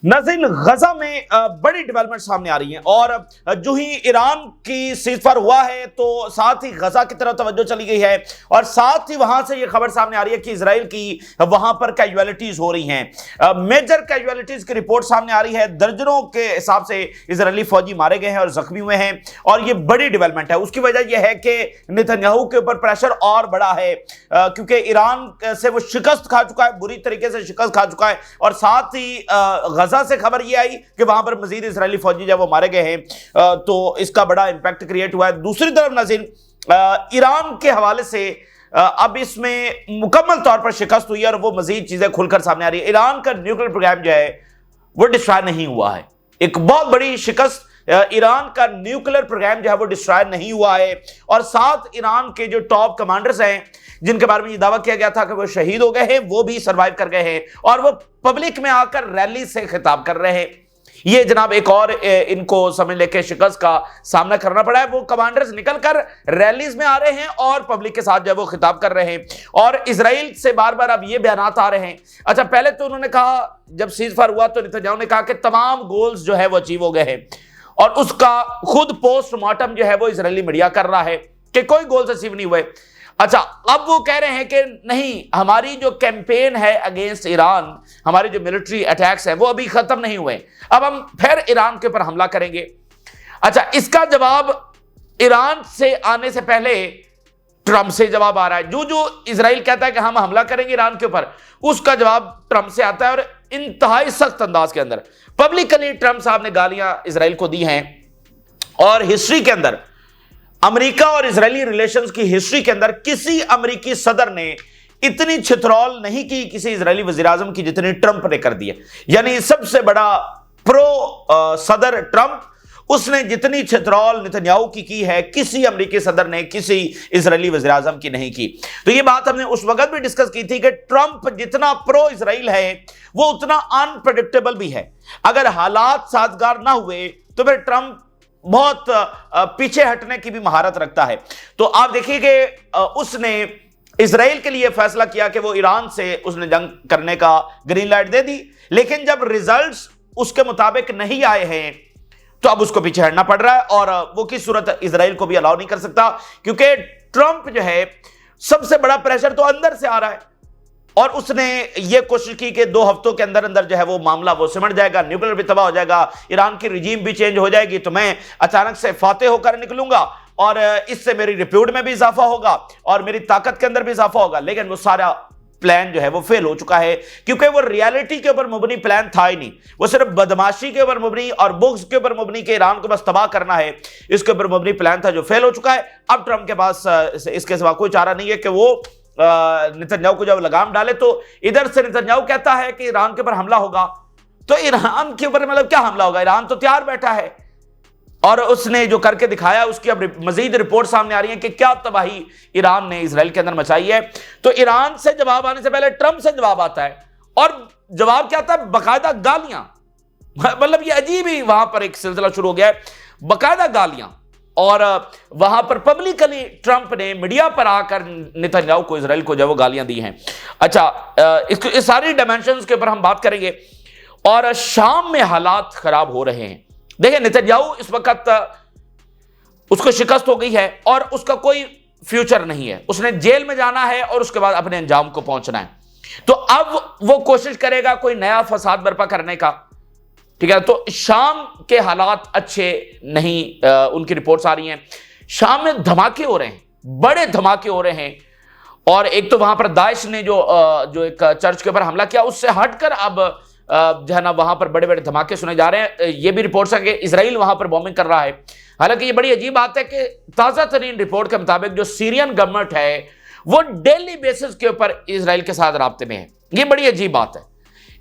नाज़रीन, गजा में बड़ी डेवलपमेंट सामने आ रही हैं और जो ही ईरान की सीज़फायर हुआ है तो साथ ही गजा की तरफ तवज्जो चली गई है और साथ ही वहां से ये खबर सामने आ रही है कि इजराइल की वहां पर कैजुअलिटीज हो रही हैं। मेजर कैजुअलिटीज की रिपोर्ट सामने आ रही है। दर्जनों के हिसाब से इजरायली फौजी मारे गए हैं और जख्मी हुए हैं और ये बड़ी डेवलपमेंट है। उसकी वजह यह है कि नेतन्याहू के ऊपर प्रेशर और बड़ा है क्योंकि ईरान से वो शिकस्त खा चुका है, बुरी तरीके से शिकस्त खा चुका है और साथ ही गजा से खबर यह आई कि वहां पर मजीद इजरायली फौजी जब वो मारे गए हैं तो इसका बड़ा इंपैक्ट क्रिएट हुआ है। दूसरी तरफ नाज़रीन, ईरान के हवाले से अब इसमें मुकम्मल तौर पर शिकस्त हुई है और वो मजीद चीजें खुलकर सामने आ रही है। ईरान का न्यूक्लियर प्रोग्राम जो है वो डिस्ट्रॉय नहीं हुआ है। एक बहुत बड़ी शिकस्त, ईरान का न्यूक्लियर प्रोग्राम जो है वो डिस्ट्रॉय नहीं हुआ है और साथ ईरान के जो टॉप कमांडर्स हैं जिनके बारे में ये दावा किया गया था कि वो शहीद हो गए हैं, वो भी सरवाइव कर गए हैं और वो पब्लिक में आकर रैली से खिताब कर रहे हैं। ये जनाब एक और इनको समझ लेके शिकस्त का सामना करना पड़ा है। वो कमांडर्स निकलकर रैलीज में आ रहे हैं और पब्लिक के साथ जो है वो खिताब कर रहे हैं और इजराइल से बार बार अब ये बयानात आ रहे हैं। अच्छा, पहले तो उन्होंने कहा, जब सीज़फायर हुआ तो नेतन्याहू ने कहा कि तमाम गोल्स जो है वो अचीव हो गए हैं और उसका खुद पोस्टमार्टम जो है वो इजरायली मीडिया कर रहा है कि कोई गोल्स अचीव नहीं हुए। अच्छा, अब वो कह रहे हैं कि नहीं, हमारी जो कैंपेन है अगेंस्ट ईरान, हमारे जो मिलिट्री अटैक्स हैं वो अभी खत्म नहीं हुए, अब हम फिर ईरान के ऊपर हमला करेंगे। अच्छा, इसका जवाब ईरान से आने से पहले ट्रंप से जवाब आ रहा है। जो इजराइल कहता है कि हम हमला करेंगे ईरान के ऊपर, उसका जवाब ट्रंप से आता है और इंतहाई सख्त अंदाज के अंदर पब्लिकली ट्रंप साहब ने गालियां इजराइल को दी हैं। और हिस्ट्री के अंदर, अमेरिका और इजरायली रिलेशंस की हिस्ट्री के अंदर किसी अमेरिकी सदर ने इतनी छितरौल नहीं की किसी इजरायली वजीर आजम की जितनी ट्रंप ने कर दी है। यानी सबसे बड़ा प्रो सदर ट्रंप, उसने जितनी छितरौल नेतन्याहू की है किसी अमेरिकी सदर ने किसी इजरायली वजीर आजम की नहीं की। तो ये बात हमने उस वक्त भी डिस्कस की थी कि ट्रंप जितना प्रो इजराइल है वो उतना अनप्रेडिक्टेबल भी है। अगर हालात साजगार ना हुए तो फिर ट्रंप बहुत पीछे हटने की भी महारत रखता है। तो आप देखिए कि उसने इजराइल के लिए फैसला किया कि वो ईरान से उसने जंग करने का ग्रीन लाइट दे दी, लेकिन जब रिजल्ट्स उसके मुताबिक नहीं आए हैं तो अब उसको पीछे हटना पड़ रहा है और वो किस सूरत इजराइल को भी अलाउ नहीं कर सकता क्योंकि ट्रंप जो है सबसे बड़ा प्रेशर तो अंदर से आ रहा है और उसने ये कोशिश की कि 2 हफ्तों के अंदर अंदर जो है वो मामला वो सिमट जाएगा, न्यूक्लियर भी तबाह हो जाएगा, ईरान की रिजीम भी चेंज हो जाएगी तो मैं अचानक से फातेह होकर निकलूंगा और इससे मेरी रिप्यूट में भी इजाफा होगा और मेरी ताकत के अंदर भी इजाफा होगा। लेकिन वो सारा प्लान जो है वो फेल हो चुका है क्योंकि वो रियलिटी के ऊपर मुबनी प्लान था ही नहीं। वो सिर्फ बदमाशी के ऊपर मुबनी और बुग्स के ऊपर मुबनी के ईरान को बस तबाह करना है, इसके ऊपर मुबनी प्लान था जो फेल हो चुका है। अब ट्रंप के पास इसके सिवा कोई चारा नहीं है कि वो नेतन्याहू को जब लगाम डाले। तो इधर से नेतन्याहू कहता है कि ईरान के ऊपर हमला होगा, तो ईरान के ऊपर मतलब क्या हमला होगा? ईरान तो तैयार बैठा है और उसने जो करके दिखाया उसकी अब मजीद रिपोर्ट सामने आ रही है कि क्या तबाही ईरान ने इजराइल के अंदर मचाई है। तो ईरान से जवाब आने से पहले ट्रंप से जवाब आता है और जवाब क्या आता है? बाकायदा गालियां। मतलब ये अजीब ही वहां पर एक सिलसिला शुरू हो गया है, बाकायदा गालियां। और वहां पर पब्लिकली ट्रंप ने मीडिया पर आकर नेतन्याहू को, इजराइल को जो वो गालियां दी हैं। अच्छा, इस सारी डायमेंशंस के ऊपर हम बात करेंगे। और शाम में हालात खराब हो रहे हैं। देखिए, नेतन्याहू इस वक्त उसको शिकस्त हो गई है और उसका कोई फ्यूचर नहीं है। उसने जेल में जाना है और उसके बाद अपने अंजाम को पहुंचना है। तो अब वो कोशिश करेगा कोई नया फसाद बर्पा करने का। ठीक है, तो शाम के हालात अच्छे नहीं, उनकी रिपोर्ट्स आ रही हैं। शाम में धमाके हो रहे हैं, बड़े धमाके हो रहे हैं और एक तो वहां पर दाइश ने जो एक चर्च के ऊपर हमला किया उससे हटकर अब जो है ना वहां पर बड़े बड़े धमाके सुने जा रहे हैं। ये भी रिपोर्ट्स हैं कि इजराइल वहां पर बॉम्बिंग कर रहा है। हालांकि ये बड़ी अजीब बात है कि ताजा तरीन रिपोर्ट के मुताबिक जो सीरियन गवर्नमेंट है वो डेली बेसिस के ऊपर इजराइल के साथ राब्ते में है। ये बड़ी अजीब बात है।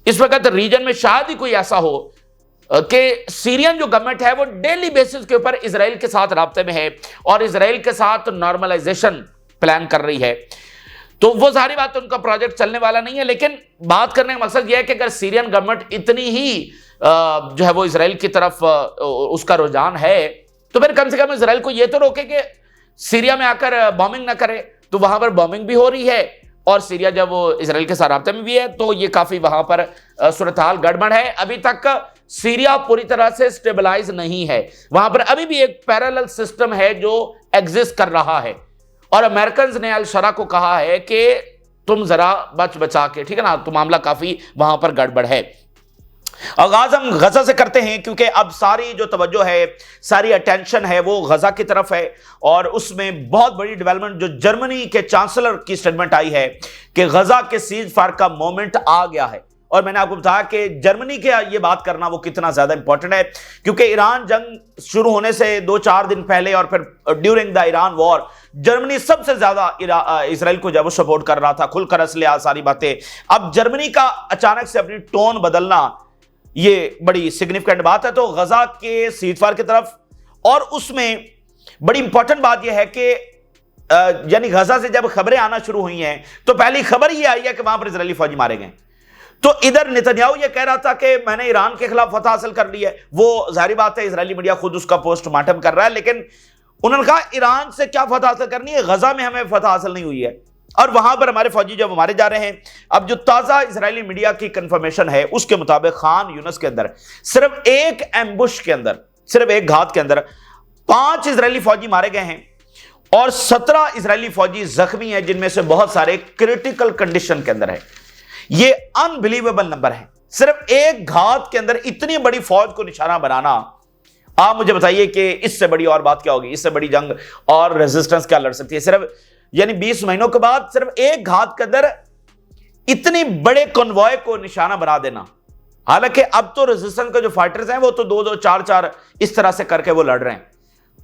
इस वक्त रीजन में शायद ही कोई ऐसा हो कि सीरियन जो गवर्नमेंट है वो डेली बेसिस के ऊपर इजराइल के साथ राब्ते में है और इजराइल के साथ नॉर्मलाइजेशन प्लान कर रही है। तो वो सारी बात उनका प्रोजेक्ट चलने वाला नहीं है। लेकिन बात करने का मकसद यह है कि अगर सीरियन गवर्नमेंट इतनी ही जो है वो इजराइल की तरफ उसका रुझान है तो फिर कम से कम इजराइल को ये तो रोके कि सीरिया में आकर बॉम्बिंग ना करे। तो वहां पर बॉम्बिंग भी हो रही है और सीरिया जब वो इसराइल के साथ राब्ते में भी है, तो ये काफी वहां पर सूरत हाल गड़बड़ है। अभी तक सीरिया पूरी तरह से स्टेबलाइज नहीं है, वहां पर अभी भी एक पैरेलल सिस्टम है जो एग्जिस्ट कर रहा है। और अमेरिकन ने अल शरा को कहा है कि तुम जरा बच बचा के, ठीक है ना, तो मामला काफी वहां पर गड़बड़ है। आगाज हम गजा से करते हैं, क्योंकि अब सारी जो तवज्जो है, सारी अटेंशन है वो गजा की तरफ है। और उसमें बहुत बड़ी डेवलपमेंट जो जर्मनी के चांसलर की स्टेटमेंट आई है कि गजा के सीज फायर का मोमेंट आ गया है। और मैंने आपको बताया कि जर्मनी के ये बात करना वो कितना ज्यादा इंपॉर्टेंट है, क्योंकि ईरान जंग शुरू होने से 2-4 दिन पहले और फिर during the Iran war Germany सबसे ज्यादा इसराइल को जब सपोर्ट कर रहा था, खुलकर असले सारी बातें। अब जर्मनी का अचानक से अपनी टोन बदलना ये बड़ी सिग्निफिकेंट बात है। तो गजा के सीजफायर की तरफ, और उसमें बड़ी इंपॉर्टेंट बात यह है कि यानी गजा से जब खबरें आना शुरू हुई हैं तो पहली खबर यह आई है कि वहां पर इजरायली फौजी मारे गए। तो इधर नेतन्याहू ये कह रहा था कि मैंने ईरान के खिलाफ फतह हासिल कर ली है। वो जाहिर बात है इजरायली मीडिया खुद उसका पोस्टमार्टम कर रहा है, लेकिन उन्होंने कहा ईरान से क्या फतह हासिल करनी है, गजा में हमें फतह हासिल नहीं हुई है और वहां पर हमारे फौजी जब मारे जा रहे हैं। अब जो ताजा इजरायली मीडिया की कंफर्मेशन है उसके मुताबिक खान यूनिस के अंदर सिर्फ एक एम्बुश के अंदर, सिर्फ एक घात के अंदर 5 इजरायली फौजी मारे गए हैं और 17 इजरायली फौजी जख्मी हैं, जिनमें से बहुत सारे क्रिटिकल कंडीशन के अंदर है। ये अनबिलीवेबल नंबर है। सिर्फ एक घात के अंदर इतनी बड़ी फौज को निशाना बनाना, आप मुझे बताइए कि इससे बड़ी और बात क्या होगी, इससे बड़ी जंग और रेजिस्टेंस क्या लड़ सकती है। सिर्फ यानी 20 महीनों के बाद सिर्फ एक घात के अंदर इतनी बड़े कॉन्वॉय को निशाना बना देना। हालांकि अब तो रेजिस्टेंस के जो फाइटर्स हैं वो तो 2-2, 4-4 इस तरह से करके वो लड़ रहे हैं।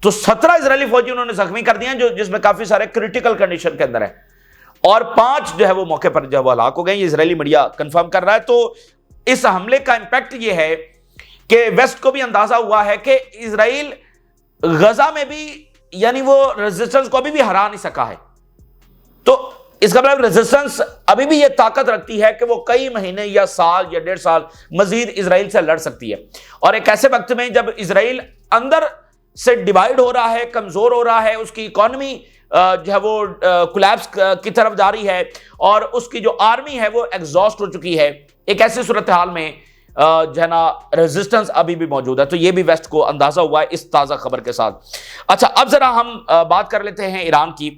तो 17 इजरायली फौजी उन्होंने जख्मी कर दिए हैं, जो जिसमें काफी सारे क्रिटिकल कंडीशन के अंदर है, और 5 जो है वो मौके पर जो हलाक हो गए। ये इजरायली मीडिया कंफर्म कर रहा है। तो इस हमले का इंपैक्ट ये है कि वेस्ट को भी अंदाजा हुआ है कि इजराइल गजा में भी यानी वो रेजिस्टेंस को अभी भी हरा नहीं सका है। तो इसका मतलब रेजिस्टेंस अभी भी ये ताकत रखती है कि वो कई महीने या साल या 1.5 साल मजीद इजराइल से लड़ सकती है। और एक ऐसे वक्त में जब इजराइल अंदर से डिवाइड हो रहा है, कमजोर हो रहा है, उसकी इकोनॉमी जो है वो कोलैप्स की तरफ जा रही है और उसकी जो आर्मी है वो एग्जॉस्ट हो चुकी है, एक ऐसी सूरत हाल में जो है ना रेजिस्टेंस अभी भी मौजूद है। तो ये भी वेस्ट को अंदाजा हुआ है इस ताजा खबर के साथ। अच्छा, अब जरा हम बात कर लेते हैं ईरान की।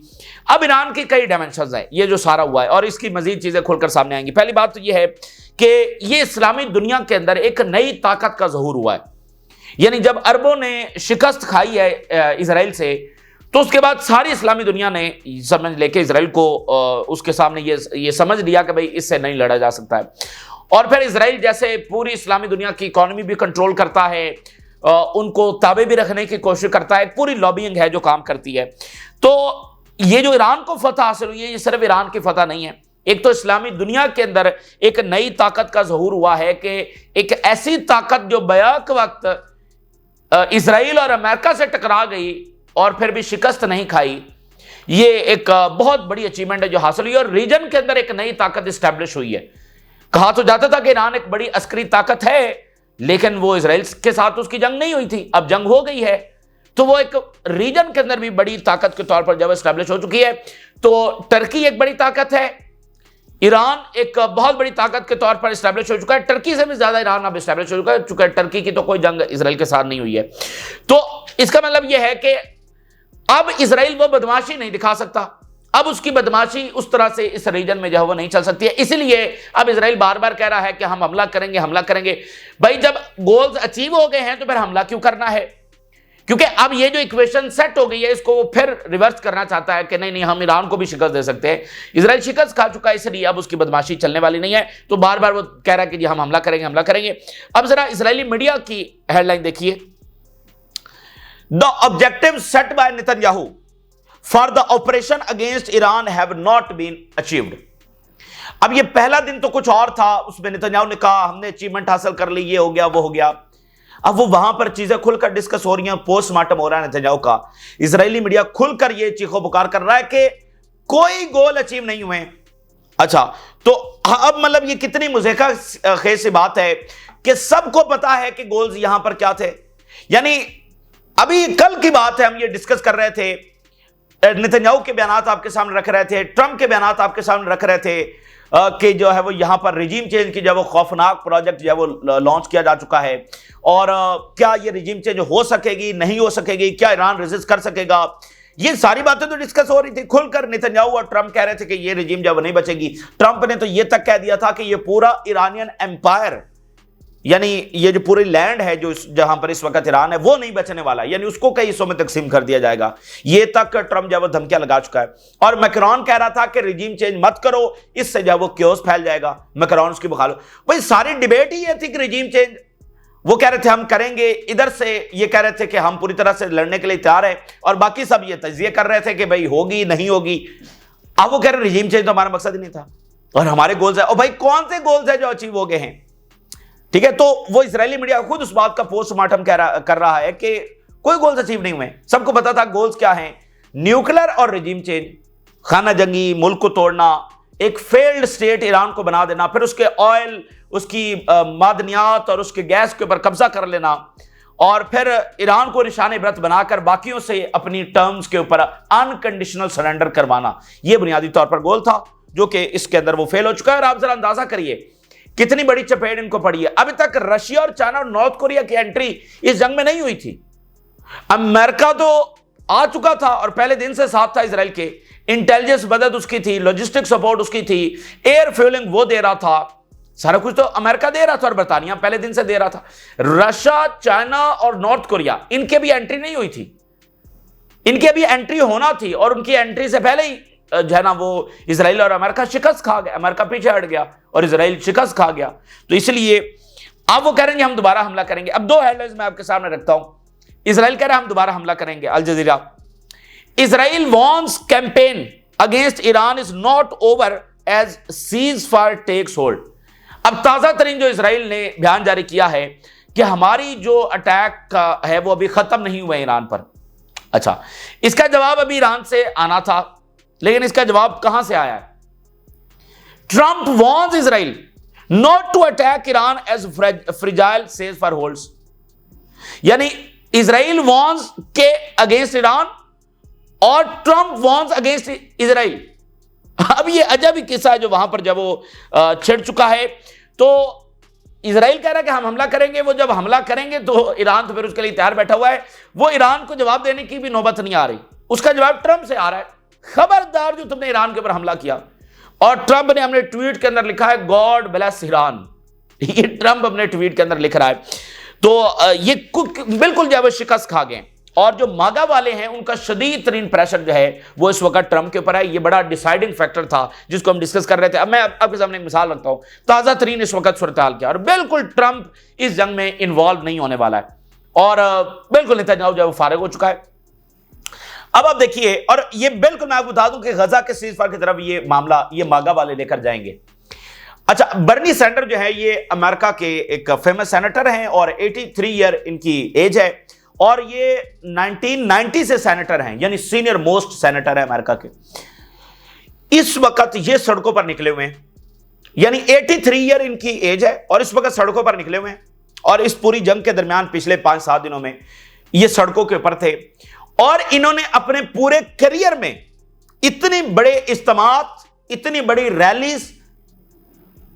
अब ईरान की कई डायमेंशंस हैं, ये जो सारा हुआ है, और इसकी मजीद चीजें खुलकर सामने आएंगी। पहली बात तो ये है कि ये इस्लामी दुनिया के अंदर एक नई ताकत का ज़हूर हुआ है। यानी जब अरबों ने शिकस्त खाई है इजराइल से, तो उसके बाद सारी इस्लामी दुनिया ने समझ लेके इजराइल को उसके सामने ये समझ लिया कि भाई इससे नहीं लड़ा जा सकता है। और फिर इजराइल जैसे पूरी इस्लामी दुनिया की इकोनॉमी भी कंट्रोल करता है, उनको ताबे भी रखने की कोशिश करता है, पूरी लॉबिंग है जो काम करती है। तो ये जो ईरान को फतह हासिल हुई है, ये सिर्फ ईरान की फतह नहीं है, एक तो इस्लामी दुनिया के अंदर एक नई ताकत का ज़हूर हुआ है कि एक ऐसी ताकत जो बैक वक्त इजराइल और अमेरिका से टकरा गई और फिर भी शिकस्त नहीं खाई, ये एक बहुत बड़ी अचीवमेंट है जो हासिल हुई। और रीजन के अंदर एक नई ताकत इस्टेब्लिश हुई है। कहा तो जाता था कि ईरान एक बड़ी अस्करी ताकत है, लेकिन वो इजराइल के साथ उसकी जंग नहीं हुई थी, अब जंग हो गई है, तो वो एक रीजन के अंदर भी बड़ी ताकत के तौर पर जब एस्टेब्लिश हो चुकी है। तो टर्की एक बड़ी ताकत है, ईरान एक बहुत बड़ी ताकत के तौर पर एस्टेब्लिश हो चुका है, टर्की से भी ज्यादा ईरान अब एस्टेब्लिश हो चुका है। टर्की की तो कोई जंग इजराइल के साथ नहीं हुई है। तो इसका मतलब यह है कि अब इजराइल वो बदमाशी नहीं दिखा सकता, अब उसकी बदमाशी उस तरह से इस रीजन में जो है वो नहीं चल सकती है। इसीलिए अब इजराइल बार बार कह रहा है कि हम हमला करेंगे, हमला करेंगे। भाई जब गोल्स अचीव हो गए हैं तो फिर हमला क्यों करना है? क्योंकि अब ये जो इक्वेशन सेट हो गई है, इसको वो फिर रिवर्स करना चाहता है कि नहीं नहीं, हम ईरान को भी शिकस्त दे सकते हैं। इजराइल शिकस्त खा चुका है, इसलिए अब उसकी बदमाशी चलने वाली नहीं है। तो बार बार वो कह रहा है कि जी हम हमला करेंगे, हमला करेंगे। अब जरा इजरायली मीडिया की हेडलाइन देखिए, the objective set by Netanyahu for the operation against Iran have not been achieved. अब ये पहला दिन तो कुछ और था, उसमें नेतन्याहू ने कहा हमने अचीवमेंट हासिल कर ली, ये हो गया, वो हो गया। अब वो वहां पर चीजें खुलकर डिस्कस हो रही हैं, पोस्टमार्टम हो रहा है नेतन्याहू का। इजरायली मीडिया खुलकर ये चीखो पुकार कर रहा है कि कोई गोल अचीव नहीं हुए। अच्छा, तो अब मतलब ये कितनी मुज़ेका खेज सी बात है कि सबको पता है कि गोल्स यहां पर क्या थे। यानी अभी कल की बात है, हम ये डिस्कस कर रहे थे, नेतन्याहू के बयानात आपके सामने रख रहे थे, ट्रंप के बयानात आपके सामने रख रहे थे कि जो है वो यहां पर रिजीम चेंज की जो वो खौफनाक प्रोजेक्ट जो है वो लॉन्च किया जा चुका है, और क्या ये रिजीम चेंज हो सकेगी, नहीं हो सकेगी, क्या ईरान रेजिस्ट कर सकेगा, ये सारी बातें तो डिस्कस हो रही थी खुलकर। नेतन्याहू और ट्रंप कह रहे थे कि ये रिजीम जब नहीं बचेगी। ट्रंप ने तो ये तक कह दिया था कि ये पूरा ईरानियन एम्पायर, यानी ये जो पूरी लैंड है जो जहां पर इस वक्त ईरान है, वो नहीं बचने वाला, यानी उसको कई हिस्सों में तकसीम कर दिया जाएगा। ये तक ट्रंप जो है धमकियां लगा चुका है। और मैक्रोन कह रहा था कि रिजीम चेंज मत करो, इससे जो है वो क्योस फैल जाएगा। मैक्रोन उसकी बखालो, भाई सारी डिबेट ही ये थी कि रिजीम चेंज, वो कह रहे थे हम करेंगे, इधर से ये कह रहे थे कि हम पूरी तरह से लड़ने के लिए तैयार है, और बाकी सब ये तजिए कर रहे थे कि भाई होगी नहीं होगी। अब वो कह रहे रिजीम चेंज तो हमारा मकसद ही नहीं था और हमारे गोल्स है। और भाई कौन से गोल्स है जो अचीव हो गए हैं? ठीक है, तो वो इजरायली मीडिया खुद उस बात का पोस्टमार्टम कर रहा है कि कोई गोल्स अचीव नहीं हुए। सबको पता था गोल्स क्या हैं, न्यूक्लियर और रिजीम चेंज, खाना जंगी, मुल्क को तोड़ना, एक फेल्ड स्टेट ईरान को बना देना, फिर उसके ऑयल, उसकी मादनियात और उसके गैस के ऊपर कब्जा कर लेना, और फिर ईरान को निशाने इबरत बनाकर बाकियों से अपनी टर्म्स के ऊपर अनकंडीशनल सरेंडर करवाना। यह बुनियादी तौर पर गोल था जो कि इसके अंदर वो फेल हो चुका है। और आप जरा अंदाजा करिए कितनी बड़ी चपेट इनको पड़ी है। अभी तक रशिया और चाइना और नॉर्थ कोरिया की एंट्री इस जंग में नहीं हुई थी। अमेरिका तो आ चुका था और पहले दिन से साथ था इजराइल के, इंटेलिजेंस मदद उसकी थी, लॉजिस्टिक सपोर्ट उसकी थी, एयर फ्यूलिंग वो दे रहा था, सारा कुछ तो अमेरिका दे रहा था और बरतानिया पहले दिन से दे रहा था। रशिया, चाइना और नॉर्थ कोरिया, इनके भी एंट्री नहीं हुई थी, इनके भी एंट्री होना थी, और उनकी एंट्री से पहले ही जो है ना वो इजराइल और अमेरिका शिकस्त खा गया, अमेरिका पीछे हट गया और इजराइल शिकस्त खा गया। तो इसलिए अब वो कह रहे हैं हम दोबारा हमला करेंगे। अब दो हेडलाइंस मैं आपके सामने रखता हूं। इजराइल कह रहा है हम दोबारा हमला करेंगे, Al Jazeera, Israel warns campaign against Iran is not over as cease fire takes hold. अब ताजा तरीन जो इजराइल ने बयान जारी किया है कि हमारी जो अटैक है वो अभी खत्म नहीं हुआ ईरान पर। अच्छा, इसका जवाब अभी ईरान से आना था, लेकिन इसका जवाब कहां से आया है? Trump warns Israel not to attack Iran as fragile ceasefire holds, यानी इजराइल वॉर्न्स के अगेंस्ट ईरान और ट्रंप वॉर्न्स अगेंस्ट इजराइल। अब ये अजब ही किस्सा है जो वहां पर जब वो छिड़ चुका है। तो इजराइल कह रहा है कि हम हमला करेंगे, वो जब हमला करेंगे तो ईरान तो फिर उसके लिए तैयार बैठा हुआ है। वो ईरान को जवाब देने की भी नौबत नहीं आ रही, उसका जवाब ट्रंप से आ रहा है, खबरदार जो तुमने ईरान के ऊपर हमला किया। और ट्रंप ने अपने ट्वीट के अंदर लिखा है गॉड ब्लेस ईरान, ये ट्रंप अपने ट्वीट के अंदर लिख रहा है। तो ये बिल्कुल जो है शिकस्त खा गए, और जो मागा वाले हैं उनका शदीद तरीन प्रेशर जो है वो इस वक्त ट्रंप के ऊपर है। ये बड़ा डिसाइडिंग फैक्टर था जिसको हम डिस्कस कर रहे थे। अब मैं आपके सामने एक मिसाल रखता हूं, ताजा तरीन इस वक्त सूरत हाल क्या, और बिल्कुल ट्रंप इस जंग में इन्वॉल्व नहीं होने वाला है, और बिल्कुल नेतन्याहू जो है वो फारिग हो चुका है। अब आप देखिए, और ये बिल्कुल मैं आपको बता दूं कि गजा के सीज़फायर की तरफ ये मामला ये मागा वाले लेकर जाएंगे। अच्छा, बर्नी सैंडर जो है ये अमेरिका के एक फेमस सेनेटर हैं और 83 ईयर इनकी एज है, और ये 1990 से सेनेटर हैं, यानी सीनियर मोस्ट सेनेटर है अमेरिका के। इस वक्त ये सड़कों पर निकले हुए हैं, यानी 83 ईयर इनकी एज है और इस वक्त सड़कों पर निकले हुए हैं। और इस पूरी जंग के दरमियान पिछले 5-7 दिनों में ये सड़कों के ऊपर थे, और इन्होंने अपने पूरे करियर में इतने बड़े इज्तिमात, इतनी बड़ी रैलीज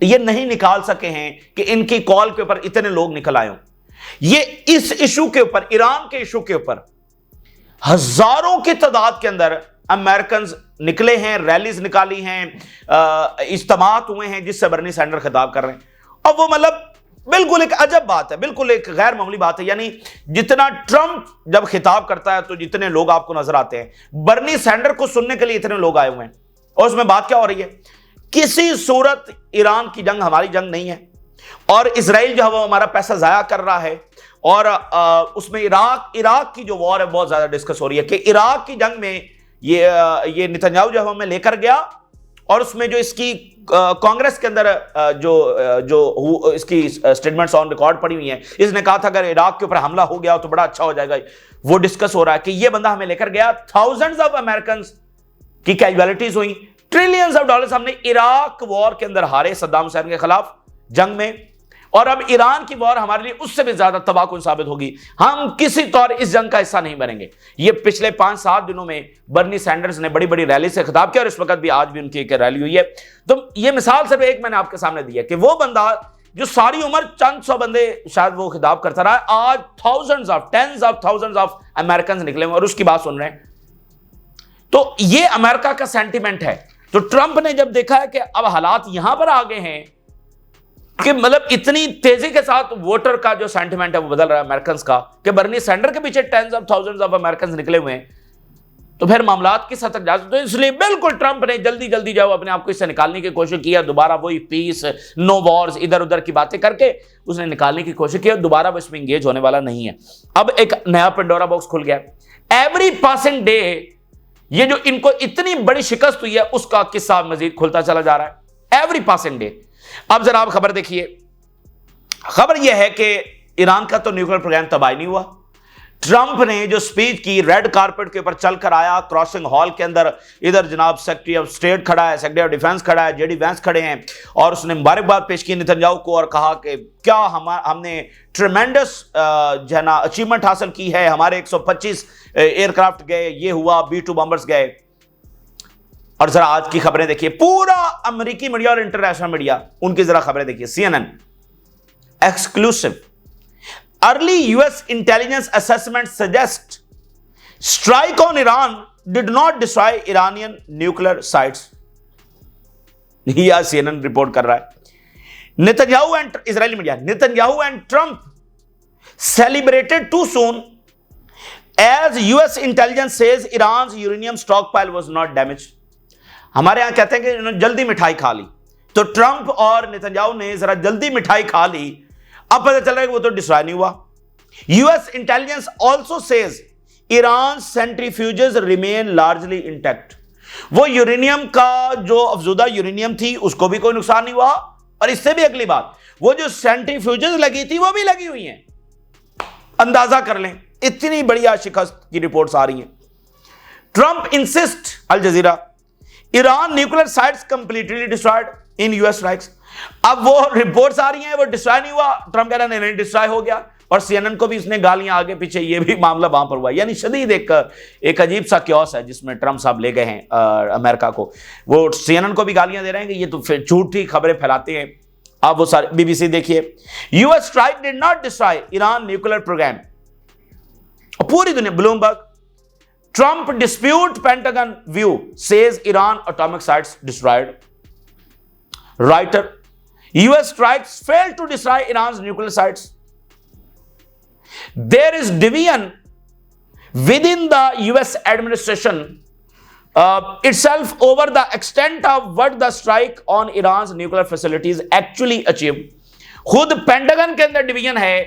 ये नहीं निकाल सके हैं कि इनकी कॉल के ऊपर इतने लोग निकल आए हों। ये इस इशू के ऊपर, ईरान के इशू के ऊपर हजारों की तादाद के अंदर अमेरिकन निकले हैं, रैलीज निकाली हैं, इज्तिमात हुए हैं जिससे बर्नी सैंडर खिताब कर रहे हैं। और वो मतलब बिल्कुल एक अजब बात है, बिल्कुल एक गैर मामूली बात है। यानी जितना ट्रंप जब खिताब करता है तो जितने लोग आपको नजर आते हैं, बर्नी सैंडर को सुनने के लिए इतने लोग आए हुए हैं। और उसमें बात क्या हो रही है, किसी सूरत ईरान की जंग हमारी जंग नहीं है, और इजराइल जो है वो हमारा पैसा जाया कर रहा है। और उसमें इराक की जो वॉर है बहुत ज्यादा डिस्कस हो रही है कि इराक की जंग में ये नेतन्याहू जो है हमें लेकर गया, और उसमें जो इसकी कांग्रेस के अंदर जो इसकी स्टेटमेंट्स ऑन रिकॉर्ड पड़ी हुई हैं, इसने कहा था अगर इराक के ऊपर हमला हो गया तो बड़ा अच्छा हो जाएगा। वो डिस्कस हो रहा है कि ये बंदा हमें लेकर गया, थाउजेंड्स ऑफ अमेरिकन की कैजुअलिटीज हुई, ट्रिलियंस ऑफ डॉलर्स हमने इराक वॉर के अंदर हारे सद्दाम हुसैन के खिलाफ जंग में। और अब ईरान की वॉर हमारे लिए उससे भी ज्यादा तबाहकुन साबित होगी। हम किसी तौर इस जंग का हिस्सा नहीं बनेंगे। ये पिछले 5-7 दिनों में बर्नी सैंडर्स ने बड़ी बड़ी रैली से खिताब किया और इस वक्त भी आज भी उनकी एक रैली हुई है। तो ये मिसाल सिर्फ एक मैंने आपके सामने दी है कि वो बंदा जो सारी उम्र चंद सौ बंदे शायद वो खिताब करता रहा, आज thousands of, tens of thousands of American निकले हुए और उसकी बात सुन रहे हैं। तो ये अमेरिका का सेंटीमेंट है। तो ट्रंप ने जब देखा है कि अब हालात यहां पर आ गए हैं कि मतलब इतनी तेजी के साथ वोटर का जो सेंटीमेंट है वो बदल रहा है अमेरिकन का, कि बर्नी सैंडर के पीछे tens of thousands of American निकले हुए हैं, तो फिर मामलात किस हद तक जा सकते हैं। तो इसलिए बिल्कुल ट्रंप ने जल्दी जल्दी जो अपने आप को इससे निकालने की कोशिश की, दोबारा वही पीस, नो वॉर्स, इधर उधर की बातें करके उसने निकालने की कोशिश की, दोबारा वो इसमें इंगेज होने वाला नहीं है। अब एक नया पेंडोरा बॉक्स खुल गया। एवरी पासिंग डे ये जो इनको इतनी बड़ी शिकस्त हुई है उसका किस्सा मजीद खुलता चला जा रहा है, एवरी पासिंग डे। अब जरा आप खबर देखिए। खबर यह है कि ईरान का तो न्यूक्लियर प्रोग्राम तबाह नहीं हुआ। ट्रंप ने जो स्पीच की, रेड कारपेट के ऊपर चलकर आया, क्रॉसिंग हॉल के अंदर, इधर जनाब सेक्रेटरी ऑफ स्टेट खड़ा है, सेक्रेटरी ऑफ डिफेंस खड़ा है, जेडी वैंस खड़े हैं, और उसने मुबारकबाद पेश की नेतन्याहू को और कहा कि क्या हमने ट्रेमेंडस जो है ना अचीवमेंट हासिल की है, हमारे 125 एयरक्राफ्ट गए, ये हुआ, B-2 बॉम्बर्स गए। और जरा आज की खबरें देखिए, पूरा अमेरिकी मीडिया और इंटरनेशनल मीडिया उनकी जरा खबरें देखिए। CNN exclusive, early US intelligence assessment suggests strike on Iran did not destroy Iranian nuclear sites। यह CNN रिपोर्ट कर रहा है। Netanyahu and Israeli media, Netanyahu and Trump celebrated too soon as US intelligence says Iran's uranium stockpile was not damaged। हमारे यहां कहते हैं कि इन्होंने जल्दी मिठाई खा ली, तो ट्रंप और नेतन्याहू ने जरा जल्दी मिठाई खा ली। अब पता चल रहा है कि वो तो डिस्ट्रॉय नहीं हुआ। US intelligence also says Iran centrifuges remain largely intact. वो यूरेनियम का जो अफजूदा यूरेनियम थी उसको भी कोई नुकसान नहीं हुआ, और इससे भी अगली बात, वो जो सेंट्रीफ्यूजेस लगी थी वो भी लगी हुई हैं। अंदाजा कर लें, इतनी बढ़िया शिकस्त की रिपोर्ट्स आ रही हैं। Trump insist, Al Jazeera, Iran nuclear sites completely destroyed in US strikes. अब वो रिपोर्ट्स आ रही हैं वो डिस्ट्रॉय नहीं हुआ, ट्रंप कह रहा है नहीं डिस्ट्रॉय हो गया, और CNN को भी इसने गालियां आगे पीछे, ये भी मामला वहां पर हुआ। यानी शदीद एक अजीब सा क्योस है जिसमें ट्रंप साहब ले गए हैं अमेरिका को। वो CNN को भी गालियां दे रहे हैं कि ये तो फिर झूठी खबरें फैलाते हैं। अब वो सारे BBC देखिए, US strike did not destroy Iran nuclear programme. पूरी दुनिया, Bloomberg, Trump dispute Pentagon view says Iran atomic sites destroyed. Reuters, US strikes failed to destroy Iran's nuclear sites. There is division within the US administration itself over the extent of what the strike on Iran's nuclear facilities actually achieved. खुद pentagon के अंदर division है,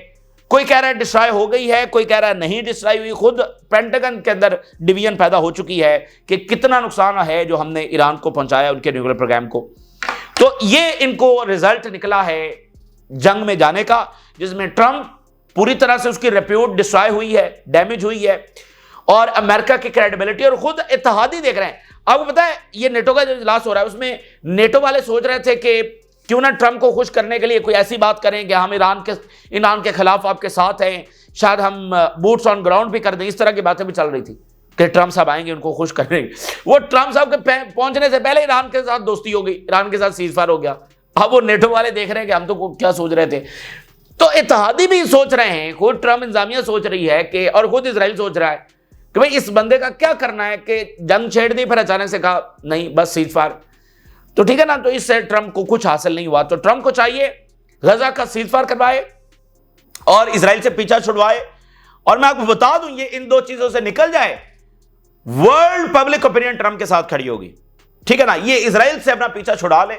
कोई कह रहा है destroy हो गई है, कोई कह रहा है नहीं डिस्ट्रॉय हुई। खुद पेंटागन के अंदर डिवीजन पैदा हो चुकी है कि कितना नुकसान है जो हमने ईरान को पहुंचाया उनके न्यूक्लियर प्रोग्राम को। तो ये इनको रिजल्ट निकला है जंग में जाने का, जिसमें ट्रंप पूरी तरह से उसकी रेप्यूट डिस्ट्रॉय हुई है, डैमेज हुई है, और अमेरिका की क्रेडिबिलिटी, और खुद इत्तेहादी देख रहे हैं। आपको पता है ये नेटो का जो इजलास हो रहा है उसमें नेटो वाले सोच रहे थे कि क्यों ना ट्रंप को खुश करने के लिए कोई ऐसी बात करें कि हम ईरान के खिलाफ आपके साथ हैं, शायद हम बूट्स ऑन ग्राउंड भी कर दें। इस तरह की बातें भी चल रही थी कि ट्रंप साहब आएंगे उनको खुश करेंगे। वो ट्रंप साहब के पहुंचने से पहले ईरान के साथ दोस्ती हो गई, ईरान के साथ सीजफायर हो गया। अब वो नेटो वाले देख रहे हैं कि हम तो क्या सोच रहे थे। तो इत्तेहादी भी सोच रहे हैं, खुद ट्रंप इंतजामिया सोच रही है कि, और खुद इजराइल सोच रहा है कि भाई इस बंदे का क्या करना है कि जंग छेड़ दी, फिर अचानक से कहा नहीं बस सीजफायर, तो ठीक है ना। तो इससे ट्रंप को कुछ हासिल नहीं हुआ। तो ट्रंप को चाहिए गजा का सीजफायर करवाए और इजराइल से पीछा छुड़वाए। और मैं आपको बता दूं, ये इन दो चीजों से निकल जाए, वर्ल्ड पब्लिक ओपिनियन ट्रंप के साथ खड़ी होगी, ठीक है ना। ये इजराइल से अपना पीछा छुड़ा ले,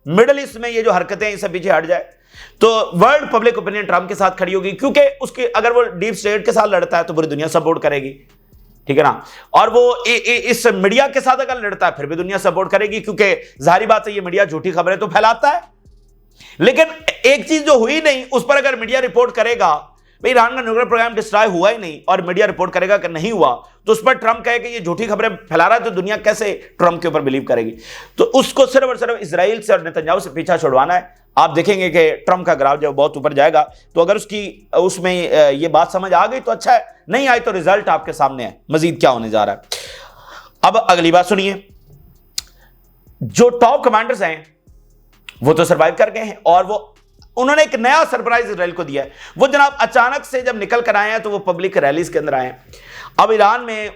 मिडिल ईस्ट में ये जो हरकतें हैं इससे पीछे हट जाए, तो वर्ल्ड पब्लिक ओपिनियन ट्रंप के साथ खड़ी होगी। क्योंकि उसकी अगर वो डीप स्टेट के साथ लड़ता है तो पूरी दुनिया सपोर्ट करेगी, ठीक है ना। और वो इस मीडिया के साथ अगर लड़ता है फिर भी दुनिया सपोर्ट करेगी, क्योंकि जाहिर बात है ये मीडिया झूठी खबरें तो फैलाता है। लेकिन एक चीज जो हुई नहीं उस पर अगर मीडिया रिपोर्ट करेगा भाई ईरान का न्यूक्लियर प्रोग्राम डिस्ट्रॉय हुआ ही नहीं, और मीडिया रिपोर्ट करेगा कि नहीं हुआ, तो उस पर ट्रंप कहे कि ये झूठी खबरें फैला रहा है, तो दुनिया कैसे ट्रंप के ऊपर बिलीव करेगी। तो उसको सिर्फ और सिर्फ इजराइल से और नेतन्याहू से पीछा छुड़वाना है। आप देखेंगे कि ट्रंप का ग्राफ जब बहुत ऊपर जाएगा तो अगर उसमें ये बात समझ आ गई तो अच्छा है, नहीं आई तो रिजल्ट आपके सामने है मजीद क्या होने जा रहा है। अब अगली बात सुनिए, जो टॉप कमांडर्स हैं वो तो सर्वाइव कर गए हैं और उन्होंने एक नया सरप्राइज इजराइल को दिया है। वो जनाब अचानक से जब निकल कर आए हैं तो वो पब्लिक रैलीज के अंदर आए हैं। अब ईरान में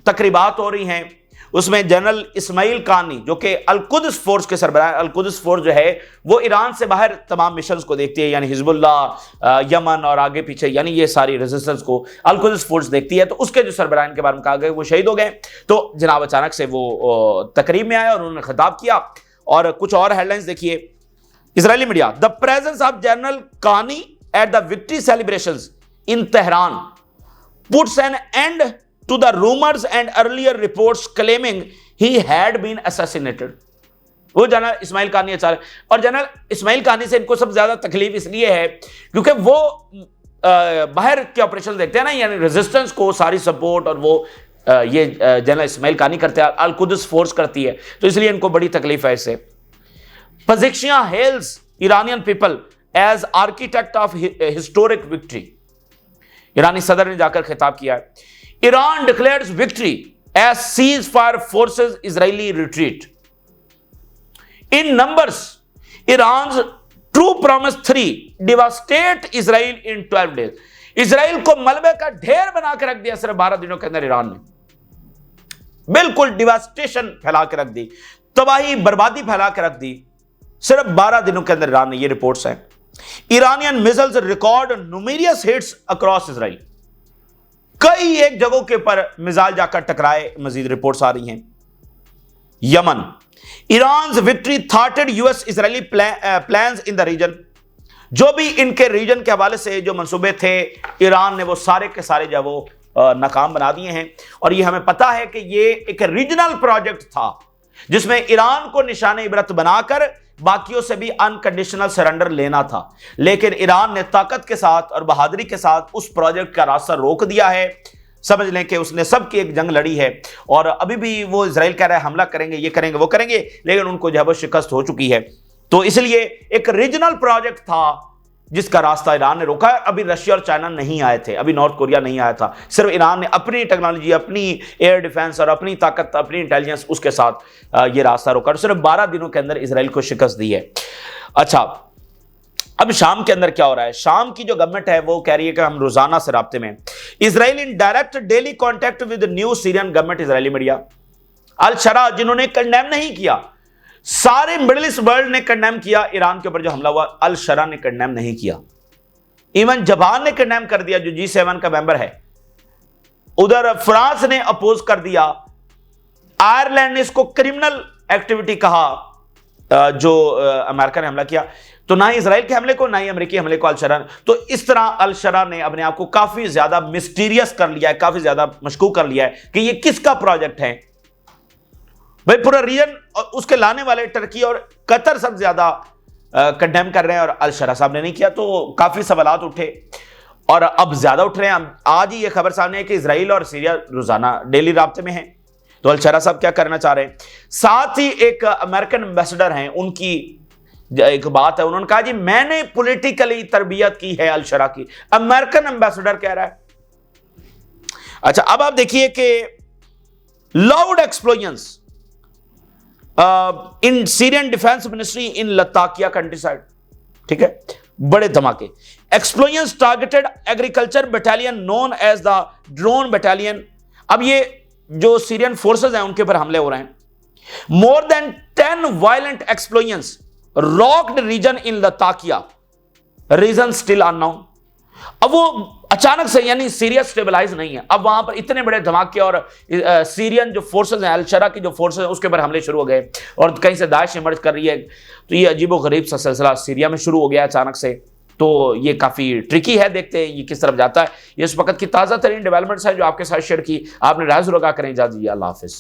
तकरीबात हो रही हैं, उसमें जनरल इस्माइल कानी जो कि अल-कुद्स फोर्स के सरबराह, अल-कुद्स फोर्स जो है वो ईरान से बाहर तमाम मिशंस को देखती है, यानी हिजबुल्लाह, यमन और आगे पीछे यानी ये सारी रेजिस्टेंस को अल-कुद्स फोर्स देखती है। तो उसके जो सरबराह के बारे में कहा गया वो शहीद हो गए। तो जनाब अचानक से वो तकरीब में आए और उन्होंने खिताब किया। और कुछ और हेडलाइंस देखिए Israeli media, the presence of general Qaani at the victory celebrations in Tehran puts an end to the rumors and earlier reports claiming he had been assassinated। वो जनरल इस्माइल कानी अचानक, और जनरल इस्माइल कानी से इनको सबसे ज्यादा तकलीफ इसलिए है क्योंकि वो बाहर के ऑपरेशन देखते हैं ना, यानी रेजिस्टेंस को सारी सपोर्ट और वो ये जनरल इस्माइल कानी करते हैं, अल-कुद्स फोर्स करती है, तो इसलिए इनको बड़ी तकलीफ है इससे। Pezeshkian hails Iranian people as architect of historic victory. ईरानी सदर ने जाकर खिताब किया है। Iran declares victory as ceasefire forces Israeli retreat. In numbers, Iran's true promise 3 devastate Israel in 12 days. Israel को मलबे का ढेर बना के रख दिया सिर्फ 12 दिनों के अंदर। ईरान ने बिल्कुल डिवास्टेशन फैला के रख दी, तबाही बर्बादी फैला के रख दी सिर्फ 12 दिनों के अंदर ईरान ने। ये रिपोर्ट्स हैं। Iranian missiles record numerous hits across Israel. कई एक जगहों के ऊपर मिसाइल जाकर टकराए, मजीद रिपोर्ट्स आ रही हैं। यमन, ईरान विक्ट्री थॉटेड US Israeli plans in the region. जो भी इनके रीजन के हवाले से जो मंसूबे थे ईरान ने वो सारे के सारे जो वो नाकाम बना दिए हैं। और ये हमें पता है कि ये एक रीजनल प्रोजेक्ट था जिसमें ईरान को निशाने इबरत बनाकर बाकियों से भी अनकंडीशनल सरेंडर लेना था, लेकिन ईरान ने ताकत के साथ और बहादुरी के साथ उस प्रोजेक्ट का रास्ता रोक दिया है। समझ लें कि उसने सबकी एक जंग लड़ी है और अभी भी वो इजराइल कह रहा है हमला करेंगे, ये करेंगे, वो करेंगे, लेकिन उनको जो है वो शिकस्त हो चुकी है। तो इसलिए एक रीजनल प्रोजेक्ट था जिसका रास्ता ईरान ने रोका है। अभी रशिया और चाइना नहीं आए थे, अभी नॉर्थ कोरिया नहीं आया था, सिर्फ ईरान ने अपनी टेक्नोलॉजी, अपनी एयर डिफेंस और अपनी ताकत, अपनी इंटेलिजेंस उसके साथ ये रास्ता रोका और सिर्फ 12 दिनों के अंदर इजराइल को शिकस्त दी है। अच्छा, अब शाम के अंदर क्या हो रहा है? शाम की जो गवर्नमेंट है वो कह रही है कि हम रोजाना से राब्ते में। Israel in direct daily contact with new Syrian government. Israeli media, Al Sharaa जिन्होंने कंडेम नहीं किया, सारे मिडिल ईस्ट वर्ल्ड ने कंडेम किया ईरान के ऊपर जो हमला हुआ, अल शरा ने कंडेम नहीं किया। इवन जापान ने कंडेम कर दिया जो G7 का मेंबर है। उधर फ्रांस ने अपोज कर दिया। आयरलैंड ने इसको क्रिमिनल एक्टिविटी कहा जो अमेरिका ने हमला किया। तो ना ही इजराइल के हमले को ना ही अमेरिकी हमले को अल शरा। तो इस तरह अल शरा ने अपने आप को काफी ज्यादा मिस्टीरियस कर लिया है, काफी ज्यादा मशकूक कर लिया है कि ये किसका प्रोजेक्ट है। भाई पूरा रीजन और उसके लाने वाले टर्की और कतर सबसे ज्यादा कंडेम कर रहे हैं और अल शरा साहब ने नहीं किया। तो काफी सवालात उठे और अब ज्यादा उठ रहे हैं। आज ही ये खबर सामने है कि इजराइल और सीरिया रोजाना डेली राब्ते में हैं। तो अल शरा साहब क्या करना चाह रहे हैं? साथ ही एक अमेरिकन एम्बेसडर हैं, उनकी एक बात है, उन्होंने कहा जी मैंने पॉलिटिकली तरबियत की है अल शरा की। अमेरिकन एम्बेसडर कह रहा है। अच्छा, अब आप देखिए कि loud explosions in Syrian defence ministry in Latakia countryside. ठीक है, बड़े धमाके। Explosions targeted agriculture battalion known as the drone battalion. अब ये जो सीरियन फोर्सेस हैं उनके ऊपर हमले हो रहे हैं। More than 10 violent explosions rocked region in Latakia, region still unknown. अब वो अचानक से, यानी सीरिया स्टेबलाइज नहीं है, अब वहां पर इतने बड़े धमाके और सीरियन जो फोर्सेस हैं, अल शरा की जो फोर्सेस हैं उसके ऊपर हमले शुरू हो गए और कहीं से दाइश इमर्ज कर रही है। तो ये अजीबोगरीब सा सिलसिला सीरिया में शुरू हो गया अचानक से। तो ये काफी ट्रिकी है, देखते हैं ये किस तरफ जाता है। ये इस वक्त की ताजा तरीन डेवलपमेंट्स है जो आपके साथ शेयर की। आपने राय जरूर करें। इजाजत दीजिए, अल्लाह हाफिज।